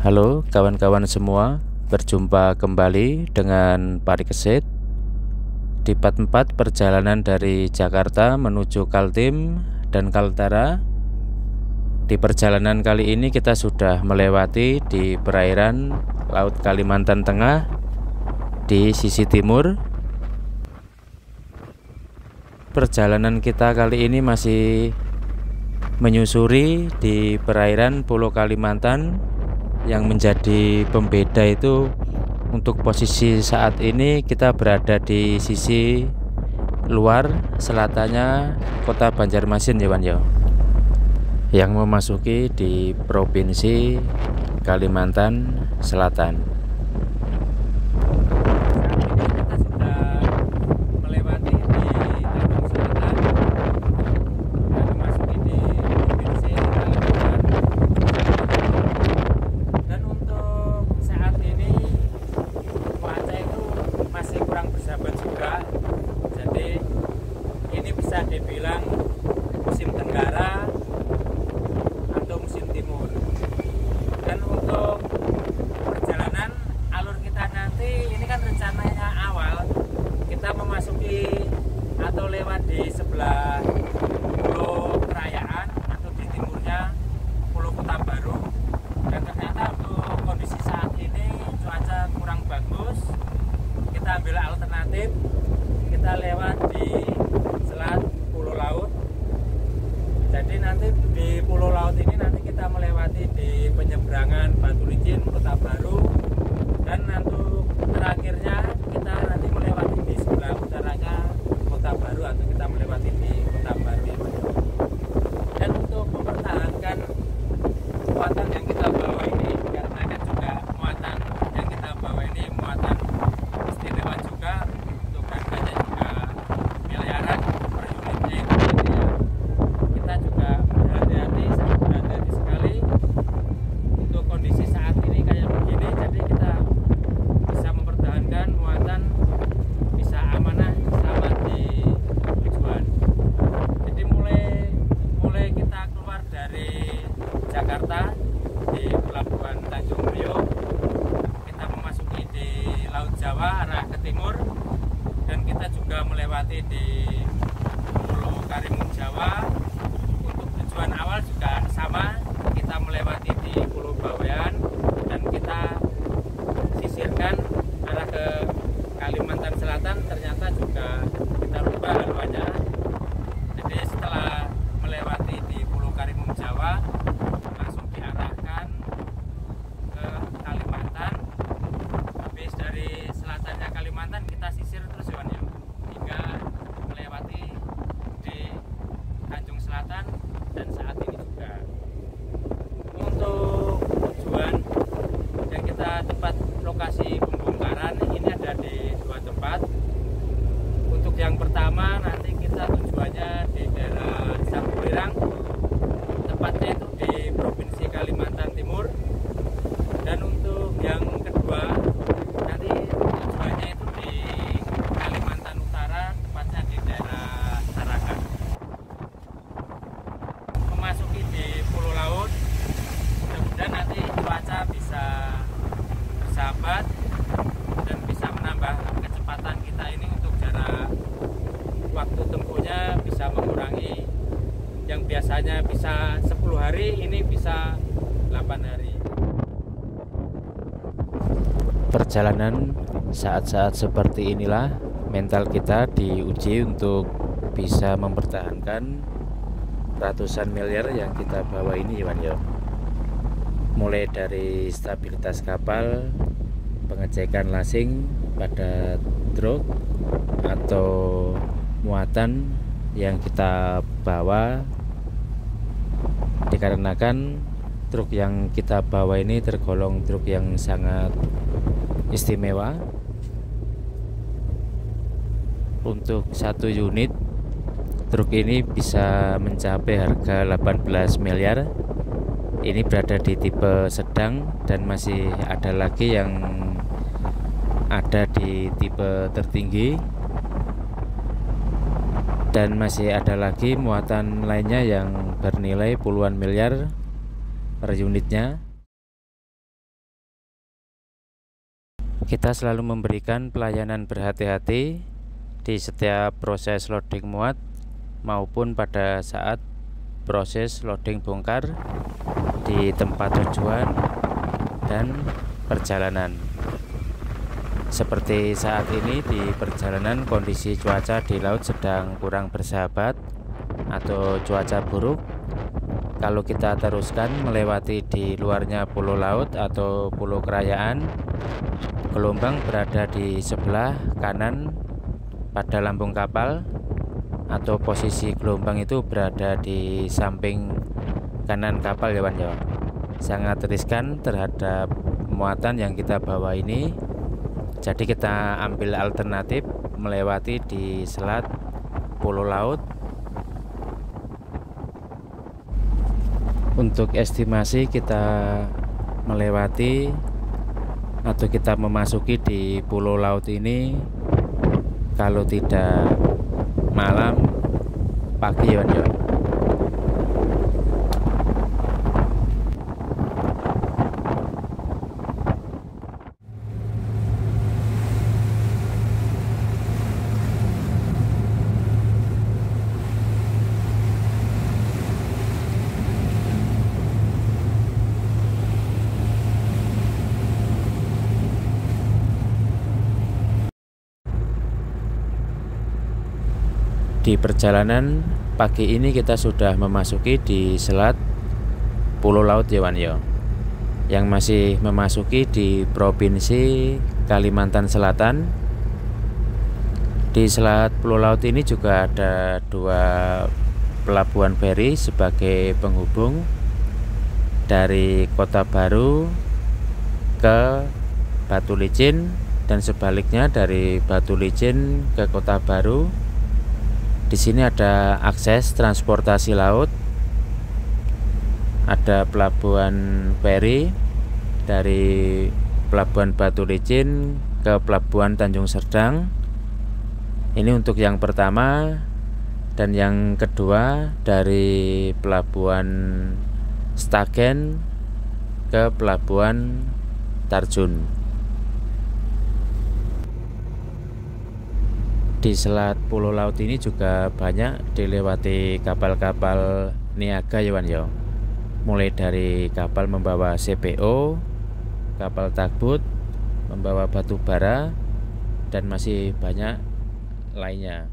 Halo kawan-kawan semua, berjumpa kembali dengan Parikesit di part 4 perjalanan dari Jakarta menuju Kaltim dan Kaltara. Di perjalanan kali ini kita sudah melewati di perairan Laut Kalimantan Tengah di sisi timur. Perjalanan kita kali ini masih menyusuri di perairan Pulau Kalimantan. Yang menjadi pembeda itu untuk posisi saat ini kita berada di sisi luar selatannya kota Banjarmasin ya Wan ya, yang memasuki di provinsi Kalimantan Selatan. Dibilang musim tenggara atau musim timur. Dan untuk perjalanan alur kita nanti ini kan rencananya awal kita memasuki atau lewat di sebelah Pulau Perayaan atau di timurnya Pulau Kota Baru, dan ternyata untuk kondisi saat ini cuaca kurang bagus. Kita ambil alternatif, kita lewat di Selat Pulau Laut. Jadi nanti di Pulau Laut ini nanti kita melewati di penyeberangan Batu Licin Kota Baru, dan untuk terakhirnya kita nanti melewati di sebelah utaranya Kota Baru atau kita melewati di Kota Baru. Dan untuk mempertahankan muatan yang kita bawa ini, karena kan juga muatan yang kita bawa ini muatan istimewa juga, untuk harganya juga miliaran per unitnya itu, jadi ya kita juga berhati-hati, sangat berhati-hati sekali untuk kondisi saat ini kayak begini. Jadi kita bisa mempertahankan muatan, bisa amanah sama di tujuan. Jadi mulai kita keluar dari Jakarta di pelabuhan Tanjung Priok, kita memasuki di Laut Jawa arah ke timur, dan kita juga melewati di Pulau Karimun Jawa. Untuk tujuan awal juga sama, kita melewati di Pulau Bawean dan kita sisirkan arah ke Kalimantan Selatan. Ternyata juga kita lupa haluannya. Jadi setelah melewati di Pulau Karimun Jawa, langsung diarahkan ke Kalimantan. Habis dari selatannya Kalimantan kita sisir terus ya, hingga melewati di Tanjung Selatan. Dan saat ini juga untuk tujuan yang kita tempat lokasi pembongkaran ini ada di dua tempat. Untuk yang pertama nanti kita tujuannya di daerah Sambuirang, tepatnya itu di Provinsi Kalimantan Timur. Dan untuk yang kedua nanti tujuannya itu di Kalimantan Utara, tepatnya di daerah Tarakan. Memasuki di Pulau Laut, mudah-mudahan nanti cuaca bisa bersahabat dan bisa menambah kecepatan kita ini, untuk jarak waktu tempuhnya bisa mengurangi, yang biasanya bisa 10 hari ini bisa 8 hari. Perjalanan saat-saat seperti inilah mental kita diuji untuk bisa mempertahankan ratusan miliar yang kita bawa ini Iwan ya. Mulai dari stabilitas kapal, pengecekan lasing pada truk atau muatan yang kita bawa, dikarenakan truk yang kita bawa ini tergolong truk yang sangat istimewa. Untuk satu unit truk ini bisa mencapai harga 18 miliar. Ini berada di tipe sedang, dan masih ada lagi yang ada di tipe tertinggi, dan masih ada lagi muatan lainnya yang bernilai puluhan miliar per unitnya. Kita selalu memberikan pelayanan berhati-hati di setiap proses loading muat maupun pada saat proses loading bongkar di tempat tujuan dan perjalanan. Seperti saat ini di perjalanan kondisi cuaca di laut sedang kurang bersahabat atau cuaca buruk. Kalau kita teruskan melewati di luarnya pulau laut atau pulau kerayaan, gelombang berada di sebelah kanan pada lambung kapal, atau posisi gelombang itu berada di samping kanan kapal ya kawan ya. Sangat riskan terhadap muatan yang kita bawa ini. Jadi kita ambil alternatif melewati di selat pulau laut. Untuk estimasi kita melewati atau kita memasuki di pulau laut ini kalau tidak malam, pagi ya kawan. Di perjalanan pagi ini kita sudah memasuki di selat pulau laut ya kawan ya, yang masih memasuki di provinsi Kalimantan Selatan. Di selat pulau laut ini juga ada 2 pelabuhan feri sebagai penghubung dari Kota Baru ke Batu Licin dan sebaliknya dari Batu Licin ke Kota Baru. Di sini ada akses transportasi laut, ada pelabuhan feri dari Pelabuhan Batu Licin ke Pelabuhan Tanjung Serdang. Ini untuk yang pertama, dan yang kedua dari Pelabuhan Stagen ke Pelabuhan Tarjun. Di selat pulau laut ini juga banyak dilewati kapal-kapal niaga ya kawan ya. Mulai dari kapal membawa CPO, kapal tugboat membawa batu bara, dan masih banyak lainnya.